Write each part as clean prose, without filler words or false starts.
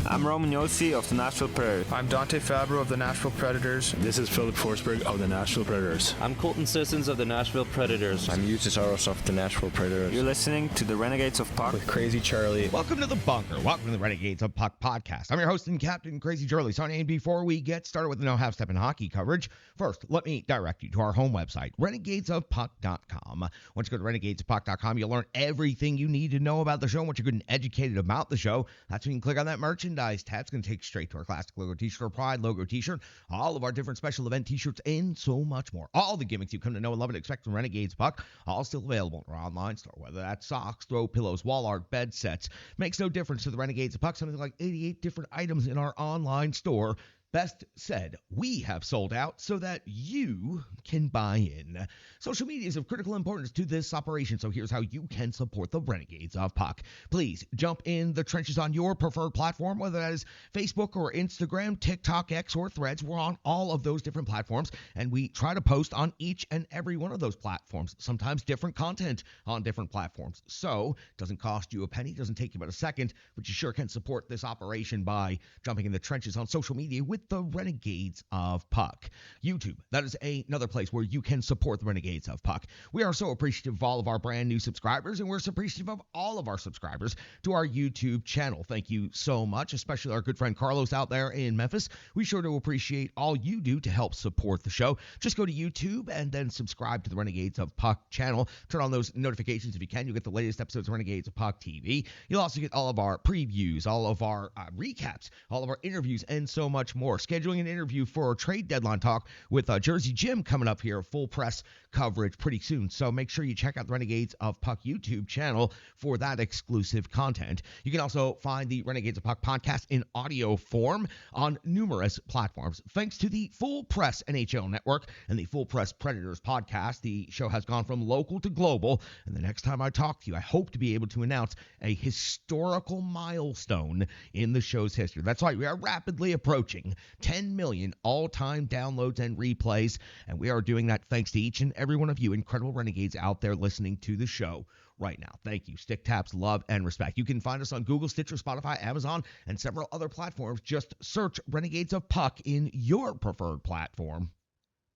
I'm Roman Yossi of the Nashville Predators. I'm Dante Fabro of the Nashville Predators. This is Philip Forsberg of the Nashville Predators. I'm Colton Sissons of the Nashville Predators. I'm Eustace Aros of the Nashville Predators. You're listening to the Renegades of Puck with Crazy Charlie. Welcome to the bunker. Welcome to the Renegades of Puck podcast. I'm your host and captain, Crazy Charlie Saunier. And before we get started with the No Half Step in hockey coverage, first, let me direct you to our home website, renegadesofpuck.com. Once you go to renegadesofpuck.com, you'll learn everything you need to know about the show. Once you're good and educated about the show, that's when you can click on that merchandise tab. It's going to take you straight to our classic logo t-shirt or Pride logo t-shirt, all of our different special event t-shirts, and so much more. All the gimmicks you come to know and love and expect from Renegades Puck, all still available in our online store, whether that's socks, throw pillows, wall art, bed sets. Makes no difference to the Renegades of Puck. Something like 88 different items in our online store. Best said, we have sold out so that you can buy in. Social media is of critical importance to this operation, so here's how you can support the Renegades of Puck. Please jump in the trenches on your preferred platform, whether that is Facebook or Instagram, TikTok, X, or Threads. We're on all of those different platforms, and we try to post on each and every one of those platforms, sometimes different content on different platforms. So it doesn't cost you a penny, doesn't take you but a second, but you sure can support this operation by jumping in the trenches on social media with the Renegades of Puck. YouTube, that is another place where you can support the Renegades of Puck. We are so appreciative of all of our brand new subscribers, and we're so appreciative of all of our subscribers to our YouTube channel. Thank you so much, especially our good friend Carlos out there in Memphis. We sure do appreciate all you do to help support the show. Just go to YouTube and then subscribe to the Renegades of Puck channel. Turn on those notifications if you can. You'll get the latest episodes of Renegades of Puck TV. You'll also get all of our previews, all of our recaps, all of our interviews, and so much more. Scheduling an interview for a trade deadline talk with Jersey Jim coming up here, full press coverage pretty soon. So make sure you check out the Renegades of Puck YouTube channel for that exclusive content. You can also find the Renegades of Puck podcast in audio form on numerous platforms. Thanks to the Full Press NHL Network and the Full Press Predators podcast, the show has gone from local to global. And the next time I talk to you, I hope to be able to announce a historical milestone in the show's history. That's right, we are rapidly approaching 10 million all-time downloads and replays, and we are doing that thanks to each and every one of you incredible Renegades out there listening to the show right now. Thank you. Stick taps, love, and respect. You can find us on Google, Stitcher, Spotify, Amazon, and several other platforms. Just search Renegades of Puck in your preferred platform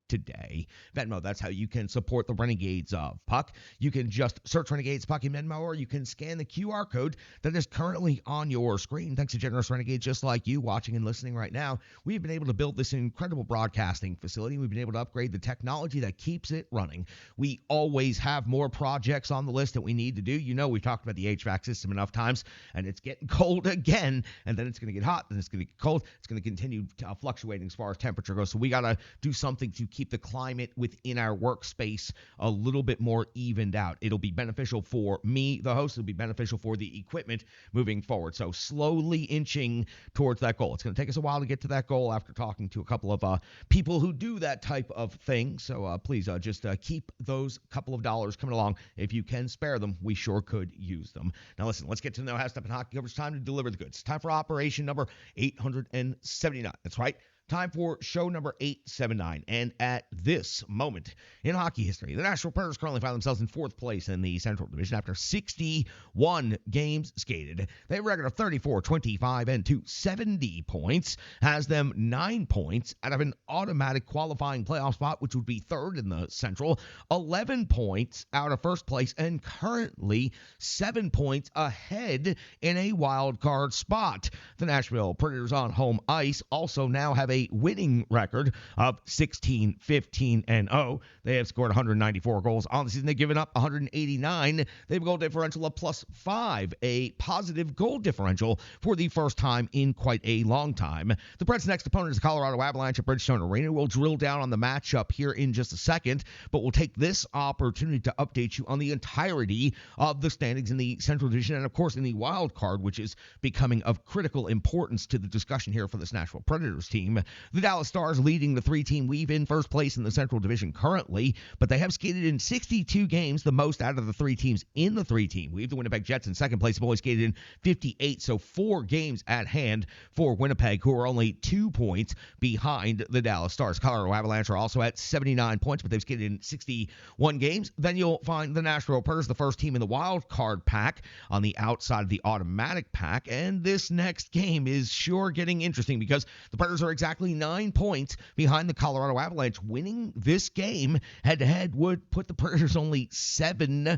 today. Venmo, that's how you can support the Renegades of Puck. You can just search Renegades Puck in Venmo, or you can scan the QR code that is currently on your screen. Thanks to generous Renegades just like you watching and listening right now, we've been able to build this incredible broadcasting facility. We've been able to upgrade the technology that keeps it running. We always have more projects on the list that we need to do. You know, we've talked about the HVAC system enough times, and it's getting cold again, and then it's going to get hot, then it's going to get cold. It's going to continue fluctuating as far as temperature goes. So we got to do something to keep the climate within our workspace a little bit more evened out. It'll be beneficial for me, the host. It'll be beneficial for the equipment moving forward. So slowly inching towards that goal. It's going to take us a while to get to that goal after talking to a couple of people who do that type of thing. So please just keep those couple of dollars coming along. If you can spare them, we sure could use them. Now listen, let's get to the No Half Step in hockey coverage. Time to deliver the goods. Time for operation number 879. That's right. Time for show number 879, and at this moment in hockey history, the Nashville Predators currently find themselves in fourth place in the Central Division after 61 games skated. They have a record of 34, 25, and 270 points, has them 9 points out of an automatic qualifying playoff spot, which would be third in the Central, 11 points out of first place, and currently 7 points ahead in a wild card spot. The Nashville Predators on home ice also now have a winning record of 16, 15, and 0. They have scored 194 goals on the season. They've given up 189. They have a goal differential of +5, a positive goal differential for the first time in quite a long time. The Preds' next opponent is the Colorado Avalanche at Bridgestone Arena. We'll drill down on the matchup here in just a second, but we'll take this opportunity to update you on the entirety of the standings in the Central Division and, of course, in the wild card, which is becoming of critical importance to the discussion here for this Nashville Predators team. The Dallas Stars leading the three-team weave in first place in the Central Division currently, but they have skated in 62 games, the most out of the three teams in the three-team weave. The Winnipeg Jets in second place have only skated in 58, so 4 games at hand for Winnipeg, who are only 2 points behind the Dallas Stars. Colorado Avalanche are also at 79 points, but they've skated in 61 games. Then you'll find the Nashville Predators, the first team in the wild card pack, on the outside of the automatic pack. And this next game is sure getting interesting because the Predators are exactly 9 points behind the Colorado Avalanche. Winning this game head-to-head would put the Predators only 7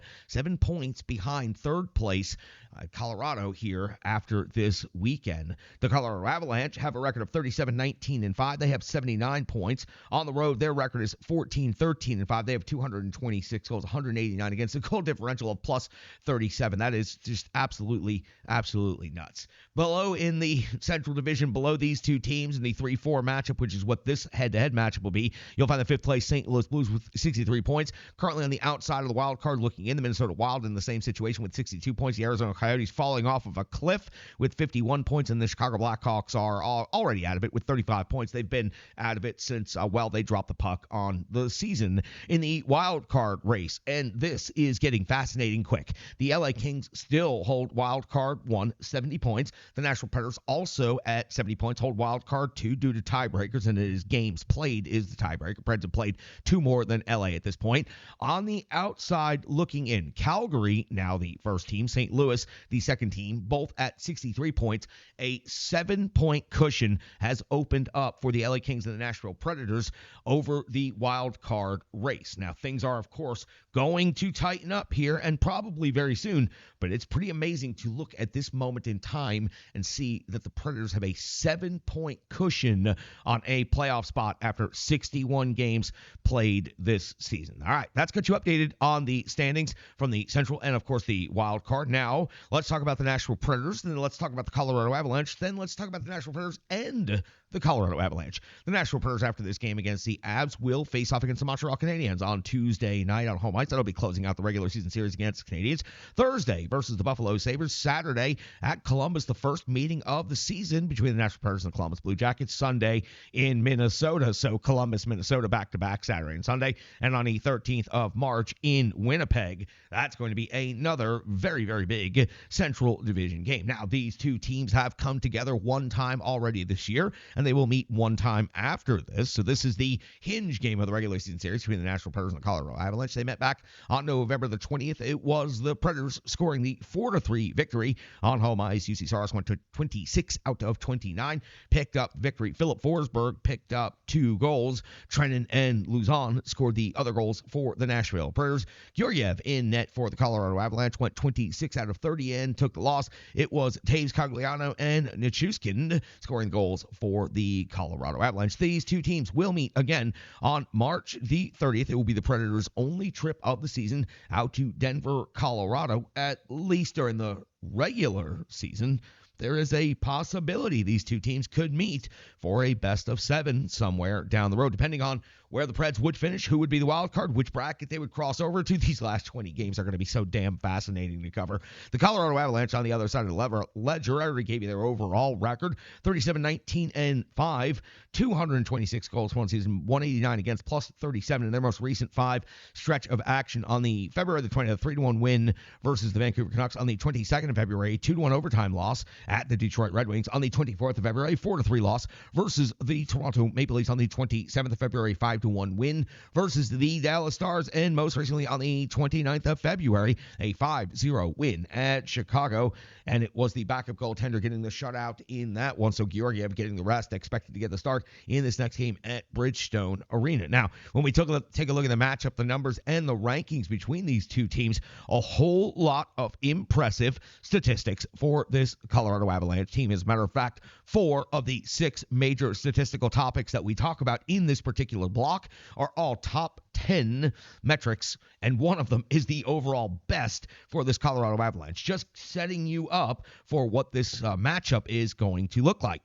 points behind third place Colorado here after this weekend. The Colorado Avalanche have a record of 37-19-5. They have 79 points. On the road, their record is 14-13-5. They have 226 goals, 189 against, a goal differential of plus 37. That is just absolutely nuts. Below in the Central Division, below these two teams in the 3-4 matchup, which is what this head-to-head matchup will be, you'll find the fifth place St. Louis Blues with 63 points. Currently on the outside of the wild card looking in, the Minnesota Wild in the same situation with 62 points. The Arizona Coyotes falling off of a cliff with 51 points, and the Chicago Blackhawks are already out of it with 35 points. They've been out of it since, they dropped the puck on the season in the wild card race, and this is getting fascinating quick. The LA Kings still hold wild card 1, 70 points. The Nashville Predators also at 70 points hold wild card 2 due to tiebreakers, and it is games played is the tiebreaker. Preds have played 2 more than LA at this point. On the outside looking in, Calgary, now the first team, St. Louis, the second team, both at 63 points. A 7-point cushion has opened up for the LA Kings and the Nashville Predators over the wild card race. Now, things are, of course, going to tighten up here and probably very soon, but it's pretty amazing to look at this moment in time and see that the Predators have a 7-point cushion on a playoff spot after 61 games played this season. All right, that's got you updated on the standings from the Central and, of course, the wild card. Now, let's talk about the Nashville Predators, then let's talk about the Colorado Avalanche, then let's talk about the Nashville Predators and the Colorado Avalanche. The Nashville Predators, after this game against the Avs, will face off against the Montreal Canadiens on Tuesday night on home ice. That'll be closing out the regular season series against the Canadiens. Thursday versus the Buffalo Sabres. Saturday at Columbus, the first meeting of the season between the Nashville Predators and the Columbus Blue Jackets. Sunday in Minnesota. So Columbus, Minnesota, back-to-back Saturday and Sunday. And on the 13th of March in Winnipeg. That's going to be another very, very big Central Division game. Now, these two teams have come together one time already this year, and they will meet one time after this. So this is the hinge game of the regular season series between the Nashville Predators and the Colorado Avalanche. They met back on November the 20th. It was the Predators scoring the 4-3 victory on home ice. UC Saros went to 26 out of 29, picked up victory. Philip Forsberg picked up 2 goals. Trennan and Luzon scored the other goals for the Nashville Predators. Georgiev in net for the Colorado Avalanche went 26 out of 30 and took the loss. It was Taves Cagliano and Nichushkin scoring goals for the Colorado Avalanche. These two teams will meet again on March the 30th. It will be the Predators' only trip of the season out to Denver, Colorado, at least during the regular season. There is a possibility these two teams could meet for a best of 7 somewhere down the road, depending on where the Preds would finish, who would be the wild card, which bracket they would cross over to. These last 20 games are going to be so damn fascinating to cover. The Colorado Avalanche on the other side of the ledger, I already gave you their overall record, 37-19-5, 226 goals one season, 189 against, plus 37 in their most recent 5 stretch of action. On the February the 20th, 3-1 win versus the Vancouver Canucks. On the 22nd of February, 2-1 overtime loss at the Detroit Red Wings. On the 24th of February, 4-3 loss versus the Toronto Maple Leafs. On the 27th of February, 5-1 win versus the Dallas Stars. And most recently on the 29th of February, a 5-0 win at Chicago. And it was the backup goaltender getting the shutout in that one. So Georgiev getting the rest, expected to get the start in this next game at Bridgestone Arena. Now, when we take a look at the matchup, the numbers, and the rankings between these two teams, a whole lot of impressive statistics for this Colorado Avalanche team. As a matter of fact, 4 of the 6 major statistical topics that we talk about in this particular block are all top 10 metrics, and one of them is the overall best for this Colorado Avalanche, just setting you up for what this matchup is going to look like.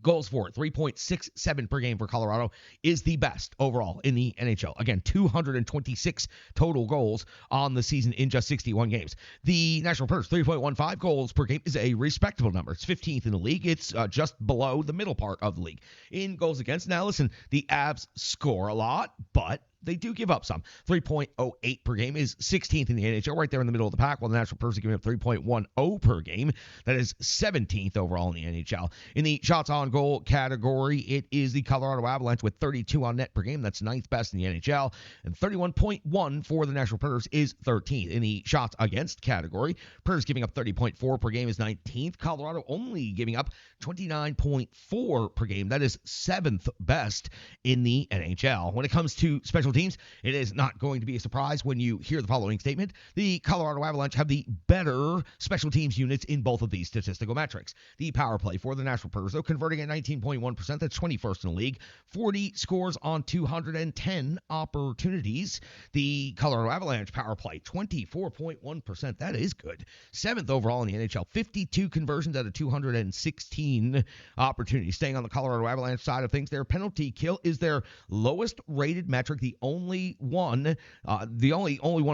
goals for, 3.67 per game for Colorado, is the best overall in the NHL. Again, 226 total goals on the season in just 61 games. The Nashville Predators, 3.15 goals per game is a respectable number. It's 15th in the league. It's just below the middle part of the league. In goals against, now listen, the Avs score a lot, but they do give up some. 3.08 per game is 16th in the NHL, right there in the middle of the pack, while the Nashville Predators are giving up 3.10 per game. That is 17th overall in the NHL. In the shots on goal category, it is the Colorado Avalanche with 32 on net per game. That's 9th best in the NHL. And 31.1 for the Nashville Predators is 13th. In the shots against category, Predators giving up 30.4 per game is 19th. Colorado only giving up 29.4 per game. That is 7th best in the NHL. When it comes to special teams, it is not going to be a surprise when you hear the following statement. The Colorado Avalanche have the better special teams units in both of these statistical metrics. The power play for the Nashville Predators, though, converting at 19.1%. That's 21st in the league. 40 scores on 210 opportunities. The Colorado Avalanche power play, 24.1%. That is good. 7th overall in the NHL. 52 conversions out of 216 opportunities. Staying on the Colorado Avalanche side of things, their penalty kill is their lowest rated metric. The only one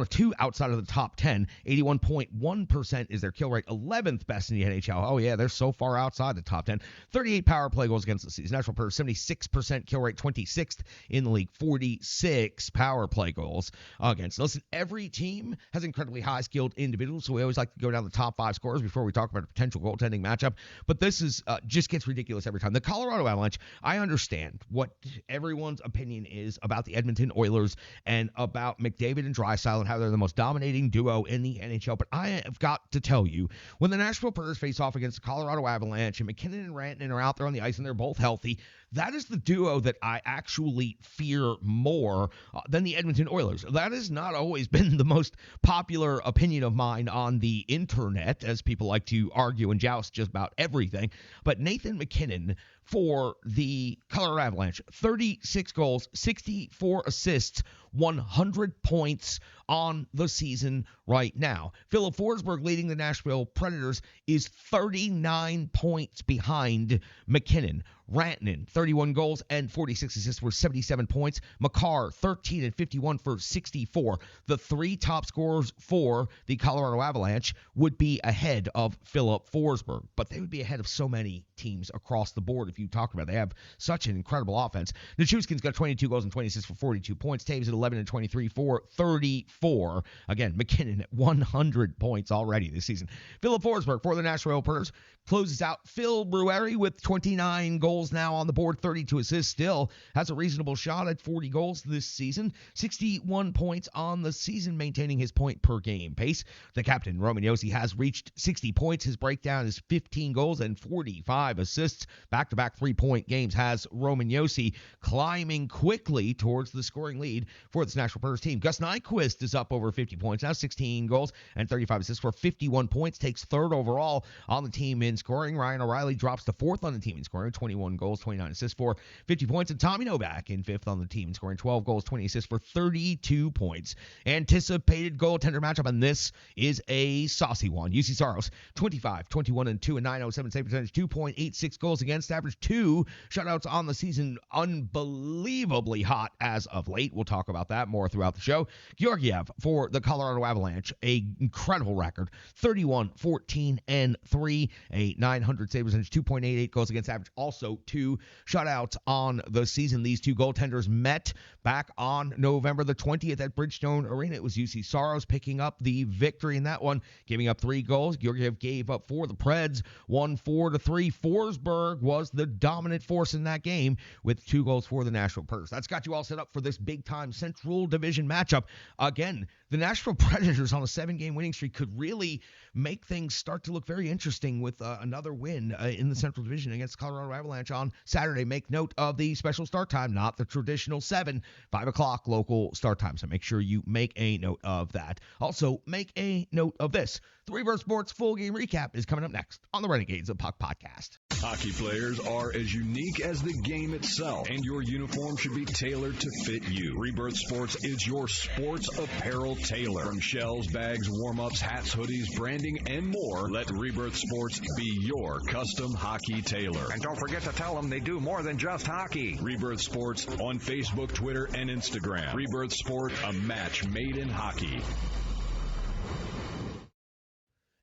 of two outside of the top 10. 81.1% is their kill rate. 11th best in the NHL. Oh, yeah, they're so far outside the top 10. 38 power play goals against the season. Nashville Predators, 76% kill rate, 26th in the league. 46 power play goals against. Listen, every team has incredibly high-skilled individuals, so we always like to go down the top 5 scorers before we talk about a potential goaltending matchup. But this is just gets ridiculous every time. The Colorado Avalanche, I understand what everyone's opinion is about the Edmonton Oilers and about McDavid and Draisaitl and how they're the most dominating duo in the NHL. But I have got to tell you, when the Nashville Predators face off against the Colorado Avalanche and McKinnon and Rantanen are out there on the ice and they're both healthy, that is the duo that I actually fear more than the Edmonton Oilers. That has not always been the most popular opinion of mine on the internet, as people like to argue and joust just about everything. But Nathan McKinnon for the Colorado Avalanche, 36 goals, 64 assists, 100 points on the season right now. Philip Forsberg, leading the Nashville Predators, is 39 points behind McKinnon. Rantanen, 31 goals and 46 assists for 77 points. Makar, 13 and 51 for 64. The 3 top scorers for the Colorado Avalanche would be ahead of Philip Forsberg, but they would be ahead of so many teams across the board if you talk about it. They have such an incredible offense. Nichushkin's got 22 goals and 20 assists for 42 points. Taves at 11 and 23 for 34. Again, McKinnon at 100 points already this season. Philip Forsberg for the Nashville Predators closes out Phil Brewery with 29 goals now on the board, 32 assists. Still has a reasonable shot at 40 goals this season. 61 points on the season, maintaining his point per game pace. The captain, Roman Josi, has reached 60 points. His breakdown is 15 goals and 45 assists. Back-to-back 3-point games has Roman Josi climbing quickly towards the scoring lead for this Nashville Predators team. Gus Nyquist is up over 50 points now, 16 goals and 35 assists for 51 points. Takes 3rd overall on the team in scoring. Ryan O'Reilly drops to 4th on the team in scoring, 21 goals, 29 assists for 50 points. And Tommy Novak in 5th on the team in scoring, 12 goals, 20 assists for 32 points. Anticipated goaltender matchup, and this is a saucy one. UC Saros, 25, 21, and 2, and 907 save percentage, 2.86 goals against, average 2 shutouts on the season. Unbelievably hot as of late. We'll talk about that more throughout the show. Georgiev for the Colorado Avalanche, a incredible record, 31, 14, and 3, a 900 save percentage, 2.88 goals against average, also 2 shutouts on the season. These two goaltenders met back on November the 20th at Bridgestone Arena. It was UC Saros picking up the victory in that one, giving up 3 goals. Georgiev gave up 4. The Preds won 4-3. Forsberg was the dominant force in that game with 2 goals for the Nashville Predators. That's got you all set up for this big-time Central Division matchup. Again, the Nashville Predators on a 7-game winning streak could really make things start to look very interesting with another win in the Central Division against Colorado Avalanche on Saturday. Make note of the special start time, not the traditional 7, 5 o'clock local start time. So make sure you make a note of that. Also, make a note of this. The Reverse Sports full game recap is coming up next on the Renegades of Puck podcast. Hockey players are as unique as the game itself, and your uniform should be tailored to fit you. Rebirth Sports is your sports apparel tailor. From shells, bags, warm-ups, hats, hoodies, branding, and more, let Rebirth Sports be your custom hockey tailor. And don't forget to tell them they do more than just hockey. Rebirth Sports on Facebook, Twitter, and Instagram. Rebirth Sport, a match made in hockey.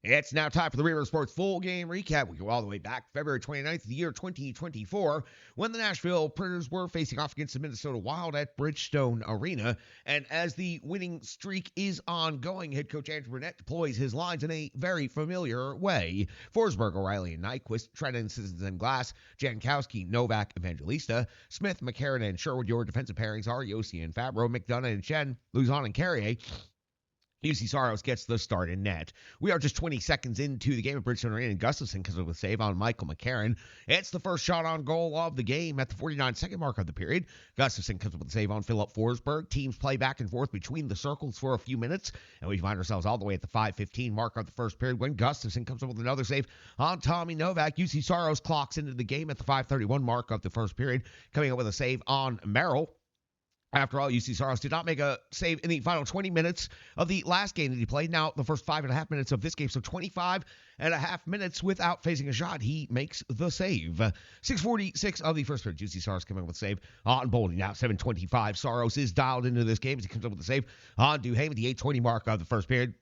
It's now time for the Rebirth Sports full game recap. We go all the way back February 29th of the year 2024 when the Nashville Predators were facing off against the Minnesota Wild at Bridgestone Arena. And as the winning streak is ongoing, head coach Andrew Burnett deploys his lines in a very familiar way. Forsberg, O'Reilly, and Nyquist, Trennan, Sissons, and Glass, Jankowski, Novak, Evangelista, Smith, McCarron, and Sherwood. Your defensive pairings are Yossi and Fabro, McDonough and Chen, Luzon and Carrier. UC Saros gets the start in net. We are just 20 seconds into the game at Bridgestone Arena, and Gustafsson comes up with a save on Michael McCarron. It's the first shot on goal of the game at the 49-second mark of the period. Gustafsson comes up with a save on Philip Forsberg. Teams play back and forth between the circles for a few minutes, and we find ourselves all the way at the 5:15 mark of the first period when Gustafsson comes up with another save on Tommy Novak. UC Saros clocks into the game at the 5:31 mark of the first period, coming up with a save on Merrill. After all, UC Saros did not make a save in the final 20 minutes of the last game that he played. Now, the first 5.5 minutes of this game, so 25.5 minutes without facing a shot, he makes the save. 6:46 of the first period, UC Saros coming up with a save on Boldy. Now, 7:25, Saros is dialed into this game as he comes up with a save on Duhaime at the 8:20 mark of the first period.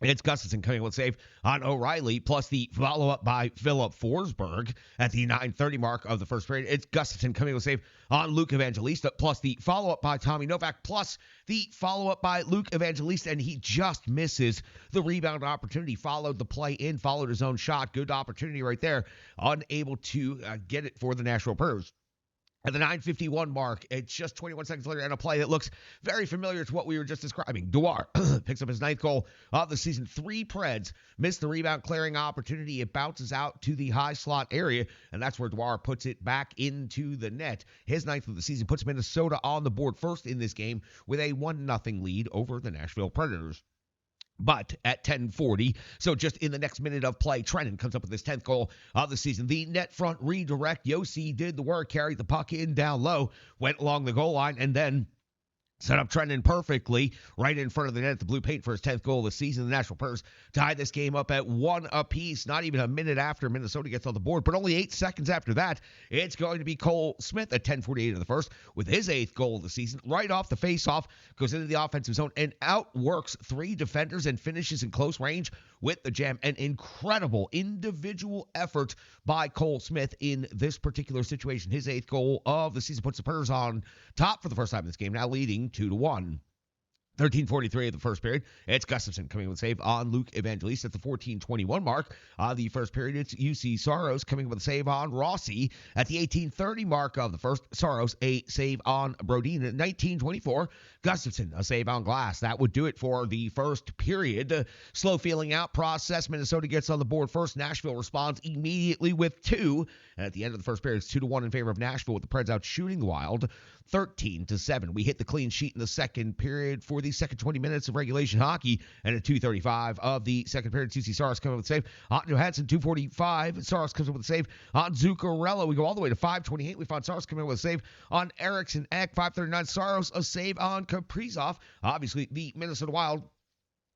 It's Gustafsson coming with a save on O'Reilly, plus the follow-up by Philip Forsberg at the 9:30 mark of the first period. It's Gustafsson coming with a save on Luke Evangelista, plus the follow-up by Tommy Novak, plus the follow-up by Luke Evangelista, and he just misses the rebound opportunity. Followed the play in, followed his own shot. Good opportunity right there. Unable to get it for the Nashville Predators. At the 9:51 mark, it's just 21 seconds later, and a play that looks very familiar to what we were just describing. Dewar picks up his 9th goal of the season. 3 Preds miss the rebound clearing opportunity. It bounces out to the high slot area, and that's where Dewar puts it back into the net. His 9th of the season puts Minnesota on the board first in this game with a 1-0 lead over the Nashville Predators. But at 10:40, so just in the next minute of play, Trennan comes up with his 10th goal of the season. The net front redirect. Yossi did the work, carried the puck in down low, went along the goal line, and then set up Trennan perfectly right in front of the net at the blue paint for his 10th goal of the season. The Nashville Predators tied this game up at 1 apiece, not even a minute after Minnesota gets on the board, but only 8 seconds after that, it's going to be Cole Smith at 10:48 of the first with his 8th goal of the season. Right off the face-off, goes into the offensive zone and outworks 3 defenders and finishes in close range with the jam. An incredible individual effort by Cole Smith in this particular situation. His 8th goal of the season puts the Predators on top for the first time in this game, now leading 2-1. 13:43 of the first period. It's Gustafsson coming with a save on Luke Evangelista at the 14:21 mark of the first period. It's UC Saros coming with a save on Rossi at the 18:30 mark of the first. Saros a save on Brodin at 19:24. Gustafsson a save on Glass. That would do it for the first period. The slow feeling out process. Minnesota gets on the board first. Nashville responds immediately with 2. And at the end of the first period, it's 2-1 in favor of Nashville with the Preds out shooting the Wild 13-7. We hit the clean sheet in the second period for the second 20 minutes of regulation hockey, and at 2:35 of the second period, UC Saros coming up with a save on Johansson. 2:45, Saros comes up with a save on Zuccarello. We go all the way to 5:28. We find Saros coming up with a save on Eriksson Ek. 5:39, Saros a save on Kaprizov. Obviously, the Minnesota Wild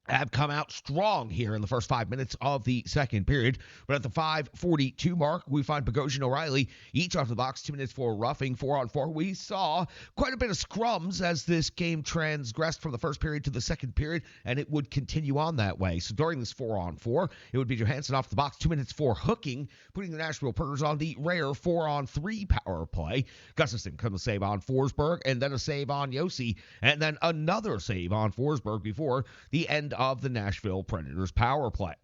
have come out strong here in the first 5 minutes of the second period. But at the 5:42 mark, we find Bogosian, O'Reilly each off the box. 2 minutes for roughing, 4-on-4. We saw quite a bit of scrums as this game transgressed from the first period to the second period, and it would continue on that way. So during this 4-on-4, it would be Johansson off the box. 2 minutes for hooking, putting the Nashville Predators on the rare 4-on-3 power play. Gustafsson comes a save on Forsberg, and then a save on Yossi, and then another save on Forsberg before the end of the Nashville Predators power play.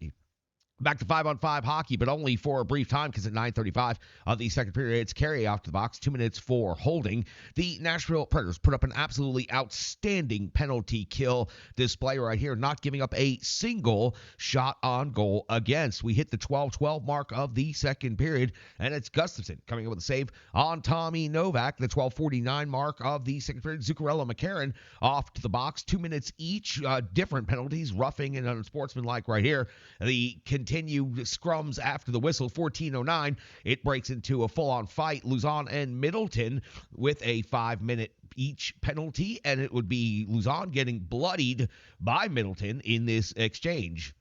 Back to 5-on-5 hockey, but only for a brief time because at 9:35 of the second period, it's carry off to the box, 2 minutes for holding. The Nashville Predators put up an absolutely outstanding penalty kill display right here, not giving up a single shot on goal against. We hit the 12-12 mark of the second period, and it's Gustafsson coming up with a save on Tommy Novak, the 12:49 mark of the second period. Zuccarello McCarron off to the box, 2 minutes each, different penalties, roughing and unsportsmanlike right here. The continued scrums after the whistle, 14:09. It breaks into a full-on fight. Luzon and Middleton with a 5-minute each penalty, and it would be Luzon getting bloodied by Middleton in this exchange.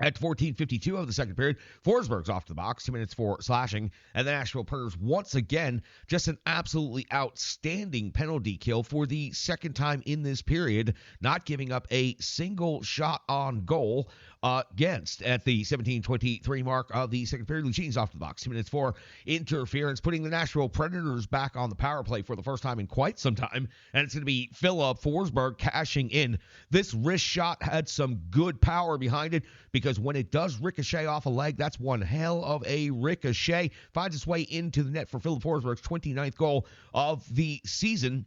At 14:52 of the second period, Forsberg's off to the box, 2 minutes for slashing, and the Nashville Predators once again, just an absolutely outstanding penalty kill for the second time in this period, not giving up a single shot on goal against. At the 17:23 mark of the second period, Lucine's off to the box, 2 minutes for interference, putting the Nashville Predators back on the power play for the first time in quite some time, and it's going to be Philip Forsberg cashing in. This wrist shot had some good power behind it, because when it does ricochet off a leg, that's one hell of a ricochet. Finds its way into the net for Philip Forsberg's 29th goal of the season.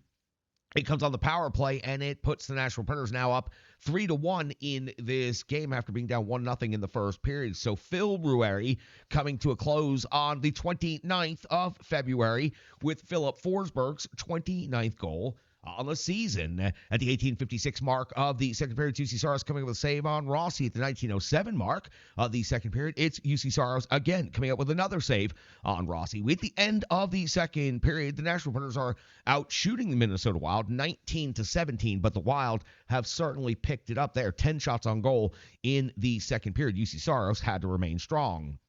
It comes on the power play, and it puts the Nashville Predators now up 3-1 in this game after being down 1-0 in the first period. So February coming to a close on the 29th of February with Philip Forsberg's 29th goal on the season. At the 18:56 mark of the second period, UC Saros coming up with a save on Rossi. At the 19:07 mark of the second period, it's UC Saros again coming up with another save on Rossi. At the end of the second period, the Nashville Predators are out shooting the Minnesota Wild 19-17, but the Wild have certainly picked it up there. 10 shots on goal in the second period. UC Saros had to remain strong.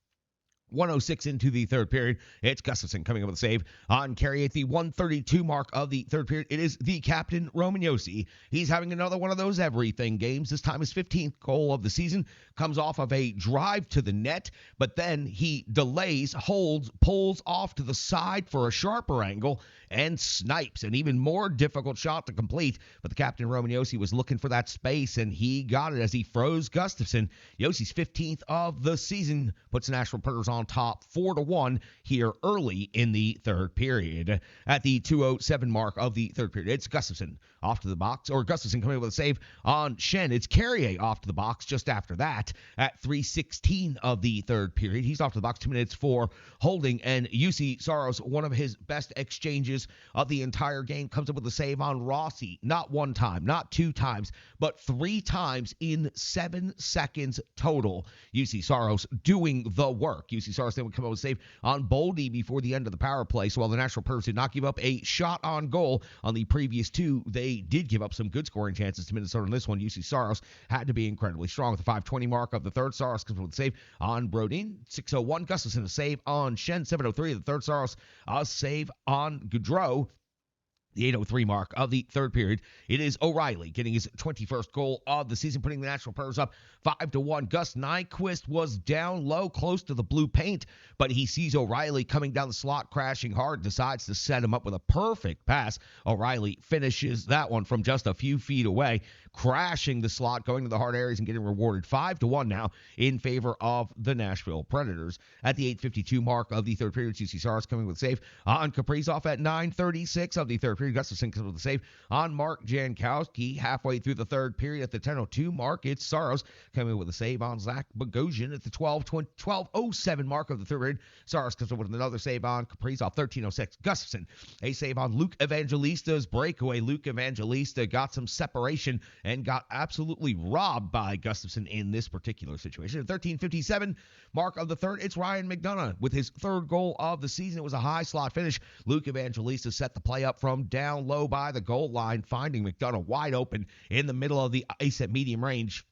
1:06 into the third period, it's Gustafsson coming up with a save on carry at the 1:32 mark of the third period. It is the captain, Roman Josi. He's having another one of those everything games. This time his 15th goal of the season comes off of a drive to the net, but then he delays, holds, pulls off to the side for a sharper angle, and snipes. An even more difficult shot to complete, but the captain, Roman Josi, was looking for that space, and he got it as he froze Gustafsson. Josi's 15th of the season puts the Nashville Predators on top 4-1 here early in the third period. At the 2:07 mark of the third period, it's Gustafsson off to the box, or Gustafsson coming up with a save on Shen. It's Carrier off to the box just after that. At 3:16 of the third period, he's off to the box, 2 minutes for holding, and UC Saros, one of his best exchanges of the entire game, comes up with a save on Rossi. Not one time, not two times, but 3 times in 7 seconds total. UC Saros doing the work. UC Saros then would come up with a save on Boldy before the end of the power play. So while the Nashville Predators did not give up a shot on goal on the previous 2, they did give up some good scoring chances to Minnesota in this one. UC Saros had to be incredibly strong. At the 5:20 mark of the third, Saros comes up with a save on Brodin. 6:01, Gustafsson a save on Shen. 7:03 of the third, Saros a save on Gaudreau. The 8:03 mark of the third period, it is O'Reilly getting his 21st goal of the season, putting the Nashville Predators up 5-1. Gus Nyquist was down low, close to the blue paint, but he sees O'Reilly coming down the slot, crashing hard, decides to set him up with a perfect pass. O'Reilly finishes that one from just a few feet away, crashing the slot, going to the hard areas and getting rewarded. 5-1 now in favor of the Nashville Predators. At the 8:52 mark of the third period, UC Saros coming with a save on Kaprizov. At 9:36 of the third period, Gustafsson comes with a save on Mark Jankowski. Halfway through the third period, at the 10:02 mark, it's Saros coming with a save on Zach Bogosian. At the 12:07 mark of the third period, Saros comes with another save on Kaprizov. 13:06, Gustafsson a save on Luke Evangelista's breakaway. Luke Evangelista got some separation and got absolutely robbed by Gustafsson in this particular situation. At 13:57 mark of the third, it's Ryan McDonough with his third goal of the season. It was a high slot finish. Luke Evangelista set the play up from down low by the goal line, finding McDonough wide open in the middle of the ice at medium range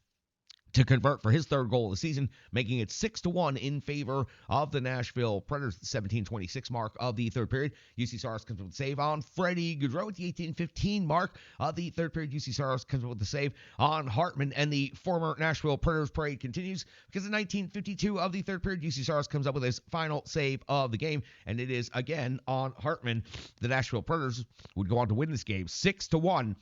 to convert for his third goal of the season, making it 6-1 in favor of the Nashville Predators. 17:26 mark of the third period, UC Saros comes with a save on Freddie Gaudreau. At the 18:15 mark of the third period, UC Saros comes with a save on Hartman, and the former Nashville Predators parade continues because in 19:52 of the third period, UC Saros comes up with his final save of the game, and it is again on Hartman. The Nashville Predators would go on to win this game 6-1.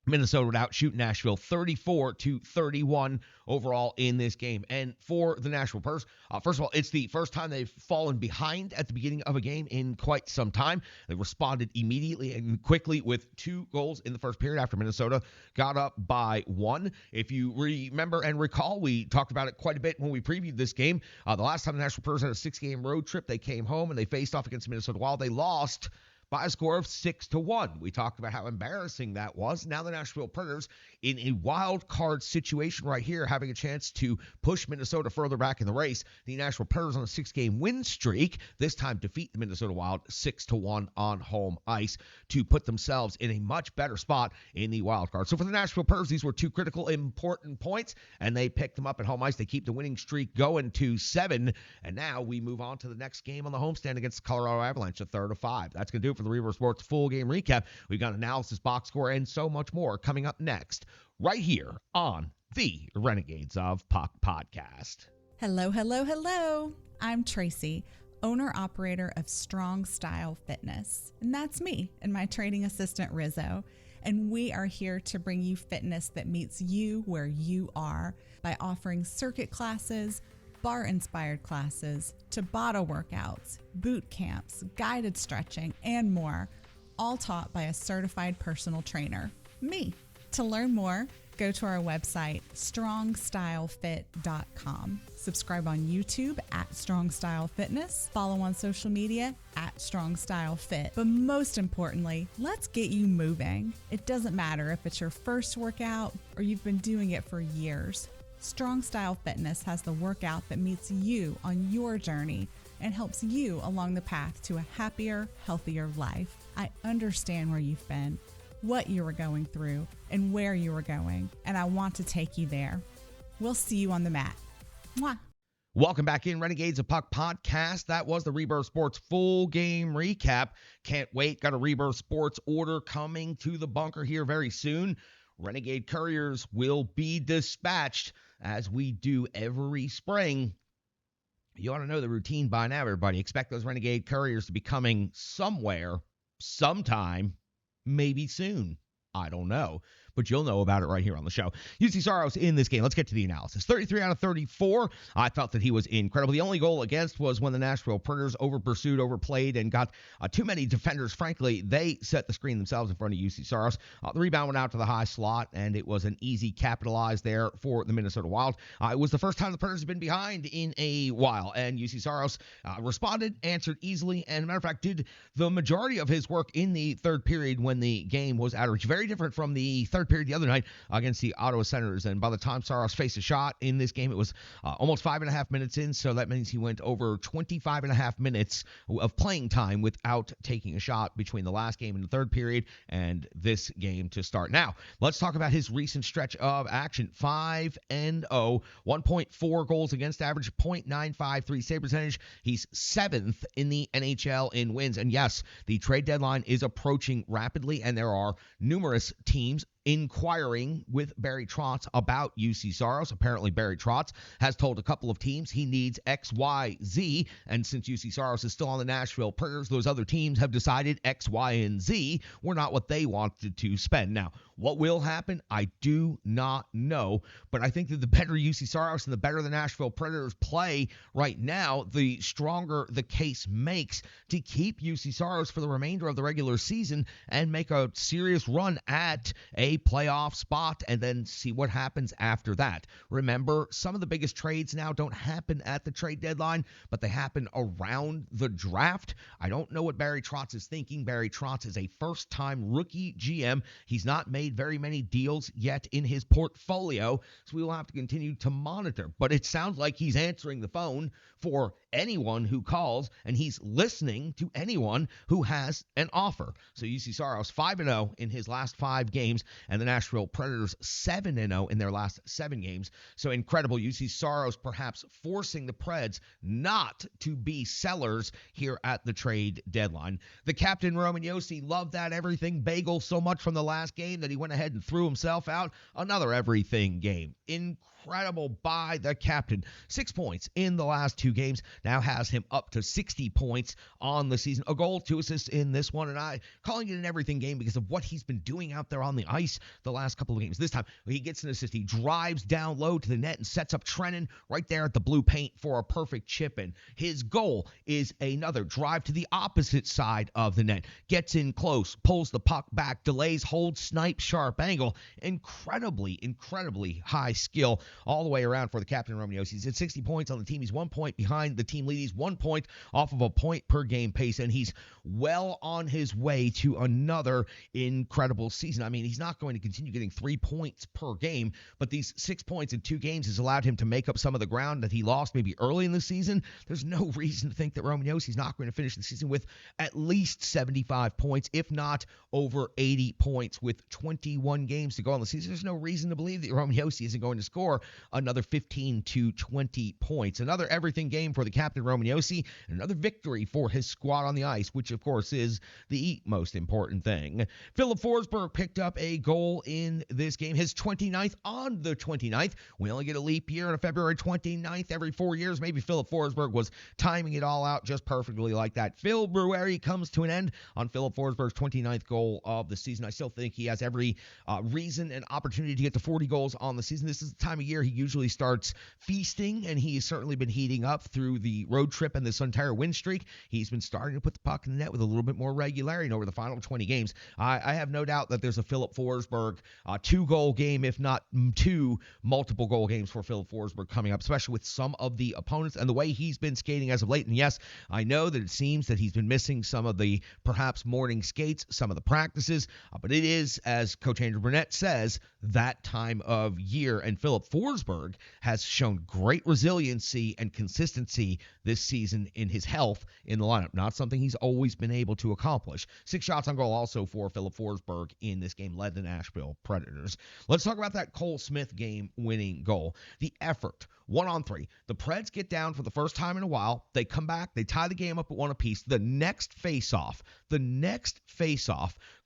Minnesota would outshoot Nashville 34-31 overall in this game. And for the Nashville Predators, first of all, it's the first time they've fallen behind at the beginning of a game in quite some time. They responded immediately and quickly with 2 goals in the first period after Minnesota got up by 1. If you remember and recall, we talked about it quite a bit when we previewed this game. The last time the Nashville Predators had a 6-game road trip, they came home and they faced off against Minnesota Wild. They lost by a score of 6-1. We talked about how embarrassing that was. Now the Nashville Predators in a wild card situation right here, having a chance to push Minnesota further back in the race. The Nashville Predators on a 6-game win streak, this time defeat the Minnesota Wild 6-1 on home ice to put themselves in a much better spot in the wild card. So for the Nashville Predators, these were 2 critical, important points, and they picked them up at home ice. They keep the winning streak going to 7, and now we move on to the next game on the homestand against the Colorado Avalanche, a 3rd of 5. That's going to do it for the Reverse Sports full game recap. We've got analysis, box score, and so much more coming up next, right here on the Renegades of Puck podcast. Hello, hello, hello. I'm Tracy, owner-operator of Strong Style Fitness. And that's me and my training assistant, Rizzo. And we are here to bring you fitness that meets you where you are by offering circuit classes, bar-inspired classes, Tabata workouts, boot camps, guided stretching, and more, all taught by a certified personal trainer, me. To learn more, go to our website, strongstylefit.com. Subscribe on YouTube at Strong Style Fitness. Follow on social media at Strong Style Fit. But most importantly, let's get you moving. It doesn't matter if it's your first workout or you've been doing it for years. Strong Style Fitness has the workout that meets you on your journey and helps you along the path to a happier, healthier life. I understand where you've been, what you were going through, and where you were going, and I want to take you there. We'll see you on the mat. Mwah. Welcome back in Renegades of Puck podcast. That was the Rebirth Sports full game recap. Can't wait. Got a Rebirth Sports order coming to the bunker here very soon. Renegade couriers will be dispatched as we do every spring. You ought to know the routine by now, everybody. Expect those Renegade couriers to be coming somewhere, sometime, maybe soon. I don't know, but you'll know about it right here on the show. UC Saros in this game. Let's get to the analysis. 33 out of 34. I felt that he was incredible. The only goal against was when the Nashville Predators overpursued, overplayed, and got too many defenders. Frankly, they set the screen themselves in front of UC Saros. The rebound went out to the high slot, and it was an easy capitalize there for the Minnesota Wild. It was the first time the Predators have been behind in a while, and UC Saros responded, answered easily, and, matter of fact, did the majority of his work in the third period when the game was out of reach. Very different from the third period the other night against the Ottawa Senators. And by the time Saros faced a shot in this game, it was almost 5.5 minutes in. So that means he went over 25.5 minutes of playing time without taking a shot between the last game in the third period and this game to start. Now, let's talk about his recent stretch of action. 5-0, 1.4 goals against average, .953 save percentage. He's 7th in the NHL in wins. And yes, the trade deadline is approaching rapidly, and there are numerous teams inquiring with Barry Trotz about UC Saros. Apparently, Barry Trotz has told a couple of teams he needs X, Y, Z, and since UC Saros is still on the Nashville Predators, those other teams have decided X, Y, and Z were not what they wanted to spend. Now, what will happen? I do not know, but I think that the better UC Saros and the better the Nashville Predators play right now, the stronger the case makes to keep UC Saros for the remainder of the regular season and make a serious run at a playoff spot and then see what happens after that. Remember, some of the biggest trades now don't happen at the trade deadline, but they happen around the draft. I don't know what Barry Trotz is thinking. Barry Trotz is a first-time rookie GM. He's not made very many deals yet in his portfolio, so we will have to continue to monitor. But it sounds like he's answering the phone for anyone who calls, and he's listening to anyone who has an offer. So UC Saros 5-0 in his last 5 games, and the Nashville Predators 7-0 in their last 7 games. So incredible. UC Saros perhaps forcing the Preds not to be sellers here at the trade deadline. The captain, Roman Josi, loved that everything bagel so much from the last game that he went ahead and threw himself out. Another everything game. Incredible by the captain. 6 points in the last 2 games. now has him up to 60 points on the season. A goal, 2 assists in this one, and I calling it an everything game because of what he's been doing out there on the ice the last couple of games. This time, he gets an assist. He drives down low to the net and sets up Trennan right there at the blue paint for a perfect chip in. His goal is another drive to the opposite side of the net. Gets in close, pulls the puck back, delays, holds, snipe, sharp angle. Incredibly high skill all the way around for the captain Romaniosi. He's at 60 points on the team. He's 1 point behind the team lead. He's 1 point off of a point per game pace, and he's well on his way to another incredible season. I mean, he's not going to continue getting 3 points per game, but these 6 points in 2 games has allowed him to make up some of the ground that he lost maybe early in the season. There's no reason to think that Romaniosi is not going to finish the season with at least 75 points, if not over 80 points with 21 games to go on the season. There's no reason to believe that Romaniosi isn't going to score another 15 to 20 points. Another everything game for the captain Romaniosi, and another victory for his squad on the ice, which of course is the most important thing. Philip Forsberg picked up a goal in this game, his 29th on the 29th. We only get a leap year on February 29th every 4 years. Maybe Philip Forsberg was timing it all out just perfectly like that. February comes to an end on Philip Forsberg's 29th goal of the season. I still think he has every reason and opportunity to get to 40 goals on the season. This is the time of year he usually starts feasting, and he's certainly been heating up through the road trip and this entire win streak. He's been starting to put the puck in the net with a little bit more regularity, and over the final 20 games, I have no doubt that there's a Philip Forsberg 2-goal game, if not 2 multiple goal games for Philip Forsberg coming up, especially with some of the opponents and the way he's been skating as of late. And yes, I know that it seems that he's been missing some of the perhaps morning skates, some of the practices, but it is, as Coach Andrew Burnett says, that time of year, and Philip Forsberg has shown great resiliency and consistency this season in his health in the lineup. Not something he's always been able to accomplish. 6 shots on goal also for Philip Forsberg in this game, led the Nashville Predators. Let's talk about that Cole Smith game-winning goal. The effort, 1-on-3. The Preds get down for the first time in a while. They come back. They tie the game up at 1 apiece. The next face-off,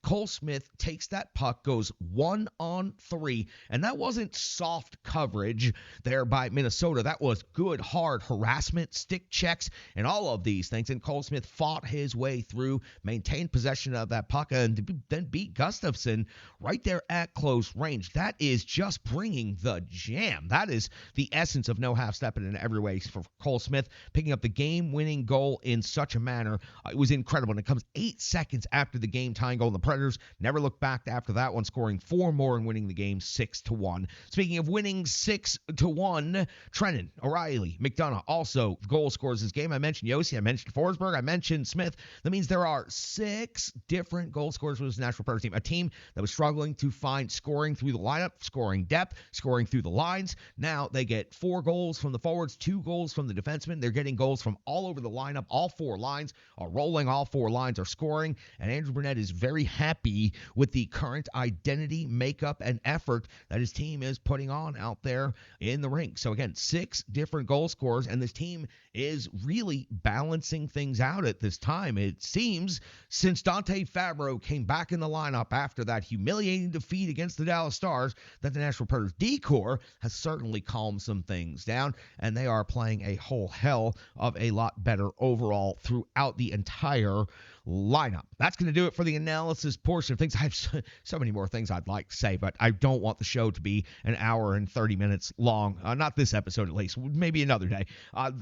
Cole Smith takes that puck, goes 1-on-3, and that wasn't soft coverage there by Minnesota. That was good, hard harassment, stick checks, and all of these things. And Cole Smith fought his way through, maintained possession of that puck, and then beat Gustafsson right there at close range. That is just bringing the jam. That is the essence of no half-stepping in every way for Cole Smith, picking up the game-winning goal in such a manner. It was incredible, and it comes 8 seconds after the game-tying goal, and the Predators never looked back after that one, scoring 4 more and winning the game 6-1. Speaking of winning 6-1, Trennan, O'Reilly, McDonough also goal scorers this game. I mentioned Yossi, I mentioned Forsberg, I mentioned Smith. That means there are 6 different goal scorers for this Nashville Predators team, a team that was struggling to find scoring through the lineup, scoring depth, scoring through the lines. Now they get 4 goals from the forwards, 2 goals from the defensemen. They're getting goals from all over the lineup. All 4 lines are rolling, all 4 lines are scoring, and Andrew Burnett is very happy with the current identity, makeup, and effort that his team is putting on out there in the rink. So again, 6 different goal scorers, and this team is really balancing things out at this time. It seems since Dante Fabro came back in the lineup after that humiliating defeat against the Dallas Stars, that the Nashville Predators D-Corps has certainly calmed some things down, and they are playing a whole hell of a lot better overall throughout the entire lineup. That's going to do it for the analysis portion of things. I have so many more things I'd like to say, but I don't want the show to be an hour and 30 minutes long. Not this episode, at least. Maybe another day.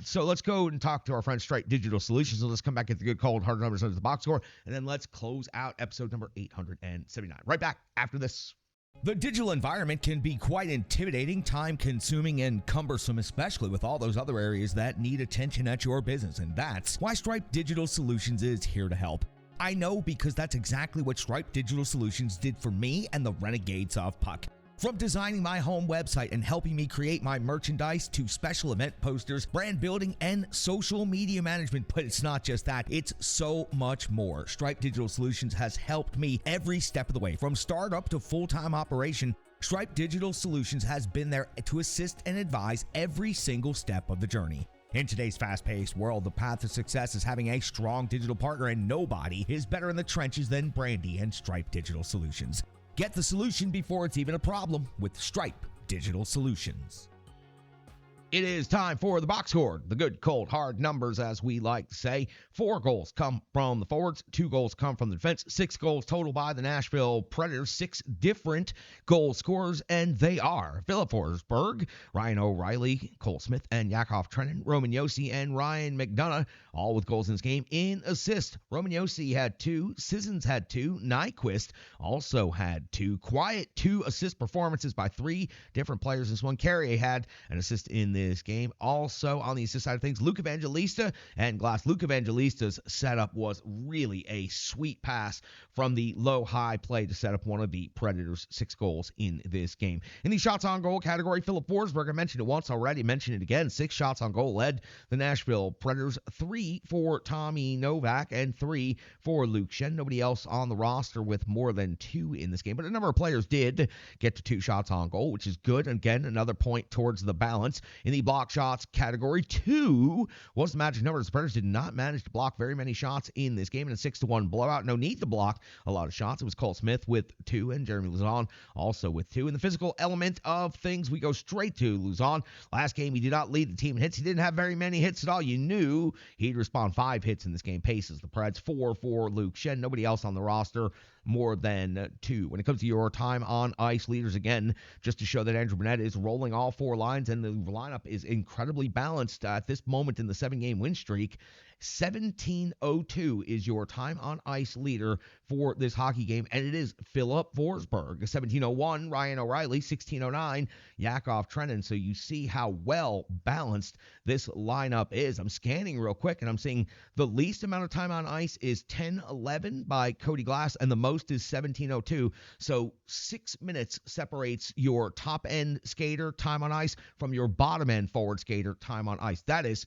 So let's go and talk to our friend Stripe Digital Solutions. So let's come back at the good, cold, hard numbers under the box score, and then let's close out episode number 879. Right back after this. The digital environment can be quite intimidating, time-consuming, and cumbersome, especially with all those other areas that need attention at your business, and that's why Stripe Digital Solutions is here to help. I know, because that's exactly what Stripe Digital Solutions did for me and the Renegades of Puck. From designing my home website and helping me create my merchandise to special event posters, brand building, and social media management. But it's not just that, it's so much more. Stripe Digital Solutions has helped me every step of the way. From startup to full-time operation, Stripe Digital Solutions has been there to assist and advise every single step of the journey. In today's fast-paced world, the path to success is having a strong digital partner, and nobody is better in the trenches than Brandy and Stripe Digital Solutions. Get the solution before it's even a problem with Stripe Digital Solutions. It is time for the box score. The good, cold, hard numbers, as we like to say. 4 goals come from the forwards. 2 goals come from the defense. 6 goals total by the Nashville Predators. 6 different goal scorers, and they are Philip Forsberg, Ryan O'Reilly, Cole Smith, and Yakov Trenin, Roman Josi, and Ryan McDonough, all with goals in this game. In assists, Roman Josi had 2, Sissons had 2, Nyquist also had 2. Quiet 2 assist performances by 3 different players. This one, Carrier had an assist in this game. Also on the assist side of things, Luke Evangelista and Glass. Luke Evangelista's setup was really a sweet pass from the low-high play to set up one of the Predators' 6 goals in this game. In the shots on goal category, Philip Forsberg, I mentioned it once already, mentioned it again, 6 shots on goal, led the Nashville Predators, 3 for Tommy Novak and 3 for Luke Schenn. Nobody else on the roster with more than 2 in this game, but a number of players did get to 2 shots on goal, which is good. Again, another point towards the balance. In the block shots category, 2 was the magic number. The Predators did not manage to block very many shots in this game in a 6-1 blowout. No need to block a lot of shots. It was Cole Smith with 2 and Jeremy Lauzon also with 2. In the physical element of things, we go straight to Lauzon. Last game, he did not lead the team in hits. He didn't have very many hits at all. You knew he'd respond. 5 hits in this game. Paces the Preds. 4 for Luke Schenn. Nobody else on the roster more than 2. When it comes to your time on ice leaders, again, just to show that Andrew Burnett is rolling all 4 lines, and the lineup is incredibly balanced at this moment in the 7-game win streak. 17:02 is your time on ice leader for this hockey game, and it is Philip Forsberg. 17:01, Ryan O'Reilly. 16:09, Yakov Trenin. So you see how well balanced this lineup is. I'm scanning real quick, and I'm seeing the least amount of time on ice is 10:11 by Cody Glass, and the most is 17:02. So 6 minutes separates your top-end skater time on ice from your bottom-end forward skater time on ice. That is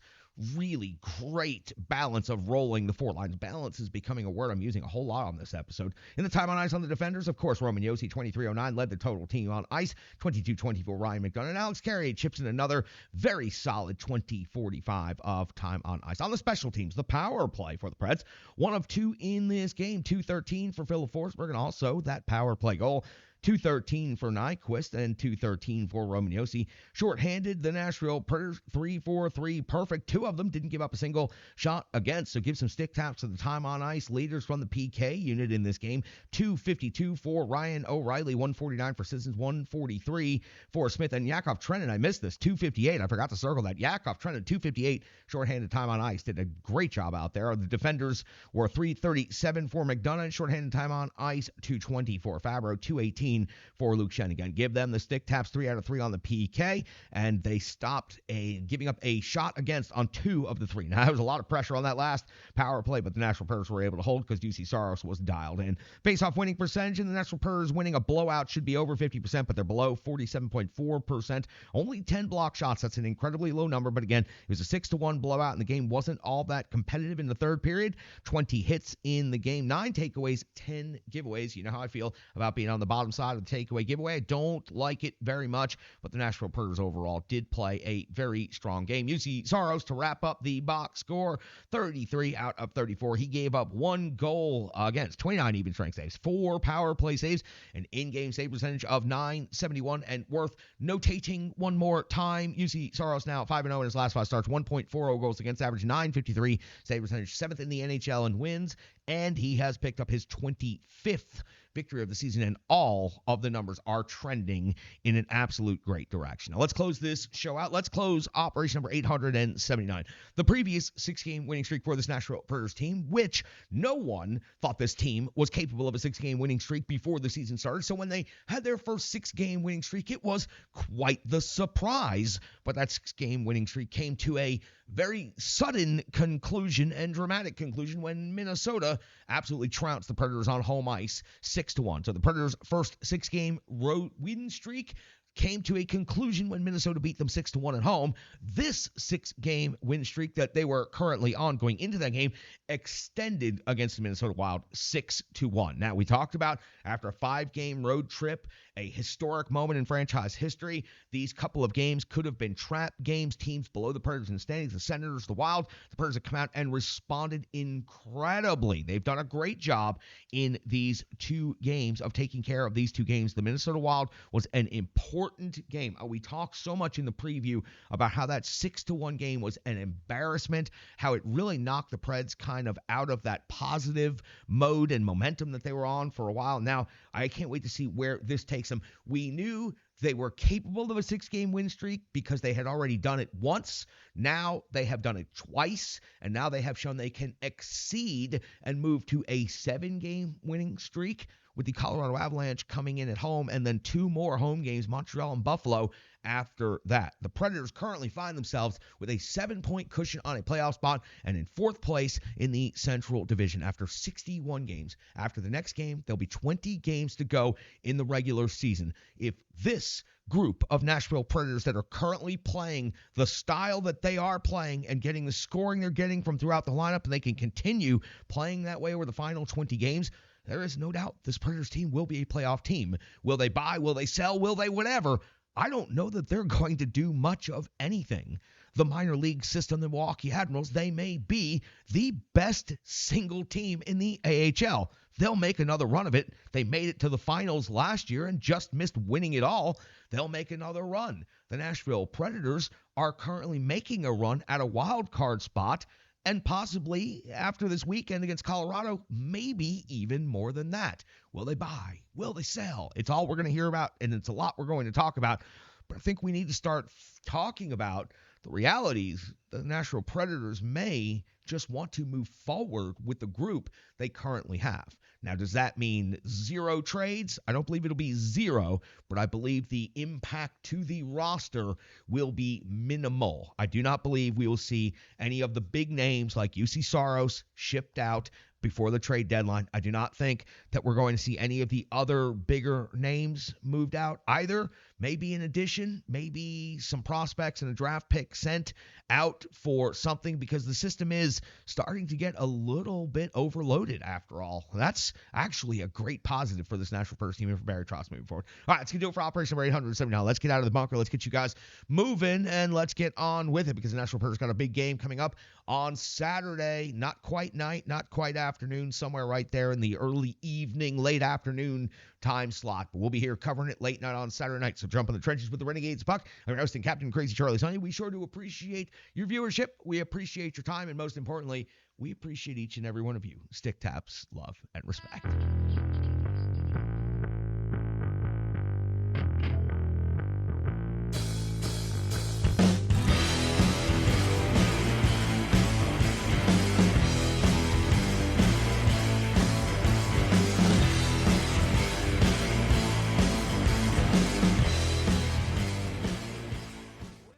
really great balance of rolling the 4 lines. Balance is becoming a word I'm using a whole lot on this episode. In the time on ice on the defenders, of course, Roman Josi, 23:09, led the total team on ice. 22:24, Ryan McDonough. And Alex Carrier chips in another very solid 20:45 of time on ice. On the special teams, the power play for the Preds, 1 of 2 in this game. 2:13 for Philip Forsberg, and also that power play goal. 2:13 for Nyquist and 2:13 for Roman Josi. Short-handed, the Nashville Predators, 3-4-3, perfect. 2 of them didn't give up a single shot against, so give some stick taps to the time on ice leaders from the PK unit in this game. 2:52 for Ryan O'Reilly, 1:49 for Sissons, 1:43 for Smith, and Yakov Trenin. I missed this, 2:58. I forgot to circle that. Yakov Trenin, 2:58, short-handed time on ice. Did a great job out there. The defenders were 3:37 for McDonough, short-handed time on ice, 2:20 for Fabro, 2:18 for Luke Schenn. Again, give them the stick taps, 3 out of 3 on the PK, and they stopped giving up a shot against on 2 of the 3. Now, there was a lot of pressure on that last power play, but the Nashville Predators were able to hold because UC Saros was dialed in. Face-off winning percentage, and the Nashville Predators winning a blowout should be over 50%, but they're below 47.4%. Only 10 block shots. That's an incredibly low number, but again, it was a 6-1 blowout, and the game wasn't all that competitive in the third period. 20 hits in the game, 9 takeaways, 10 giveaways. You know how I feel about being on the bottom side of the takeaway giveaway. I don't like it very much, but the Nashville Predators overall did play a very strong game. UC Saros to wrap up the box score, 33 out of 34. He gave up 1 goal against, 29 even strength saves, 4 power play saves, an in-game save percentage of .971, and worth notating one more time, UC Saros now 5-0 in his last 5 starts, 1.40 goals against, average .953 save percentage, 7th in the NHL in wins, and he has picked up his 25th victory of the season, and all of the numbers are trending in an absolute great direction. Now, let's close this show out. Let's close operation number 879. The previous 6-game winning streak for this Nashville Predators team, which no one thought this team was capable of a 6-game winning streak before the season started. So when they had their first 6-game winning streak, it was quite the surprise. But that 6-game winning streak came to a very sudden conclusion and dramatic conclusion when Minnesota absolutely trounced the Predators on home ice 6-1. So the Predators' first 6-game road win streak came to a conclusion when Minnesota beat them 6-1 at home. This 6-game win streak that they were currently on going into that game extended against the Minnesota Wild 6-1. Now, we talked about after a 5-game road trip, a historic moment in franchise history. These couple of games could have been trap games, teams below the Predators in the standings, the Senators, the Wild. The Predators have come out and responded incredibly. They've done a great job in these 2 games of taking care of these 2 games. The Minnesota Wild was an important game. We talked so much in the preview about how that 6-1 game was an embarrassment, how it really knocked the Preds kind of out of that positive mode and momentum that they were on for a while. Now, I can't wait to see where this takes them. We knew they were capable of a 6-game win streak because they had already done it once. Now they have done it twice, and now they have shown they can exceed and move to a 7-game winning streak, with the Colorado Avalanche coming in at home and then 2 more home games, Montreal and Buffalo, after that. The Predators currently find themselves with a 7-point cushion on a playoff spot and in 4th place in the Central Division after 61 games. After the next game, there'll be 20 games to go in the regular season. If this group of Nashville Predators that are currently playing the style that they are playing and getting the scoring they're getting from throughout the lineup, and they can continue playing that way over the final 20 games, there is no doubt this Predators team will be a playoff team. Will they buy? Will they sell? Will they whatever? I don't know that they're going to do much of anything. The minor league system, the Milwaukee Admirals, they may be the best single team in the AHL. They'll make another run of it. They made it to the finals last year and just missed winning it all. They'll make another run. The Nashville Predators are currently making a run at a wild card spot, and possibly after this weekend against Colorado, maybe even more than that. Will they buy? Will they sell? It's all we're going to hear about, and it's a lot we're going to talk about. But I think we need to start talking about the realities. The Nashville Predators may just want to move forward with the group they currently have. Now, does that mean 0 trades? I don't believe it'll be 0, but I believe the impact to the roster will be minimal. I do not believe we will see any of the big names like UC Saros shipped out before the trade deadline. I do not think that we're going to see any of the other bigger names moved out either. Maybe an addition, maybe some prospects and a draft pick sent out for something, because the system is starting to get a little bit overloaded after all. That's actually a great positive for this Nashville Predators team and for Barry Trotz moving forward. All right, let's get to it for Operation 870 now. Let's get out of the bunker. Let's get you guys moving, and let's get on with it, because the Nashville Predators got a big game coming up on Saturday. Not quite night, not quite afternoon, somewhere right there in the early evening, late afternoon time slot. But we'll be here covering it late night on Saturday night. So jump in the trenches with the Renegades of Puck. I'm your host and Captain Crazy Charlie Saunier. We sure do appreciate your viewership. We appreciate your time. And most importantly, we appreciate each and every one of you. Stick taps, love, and respect.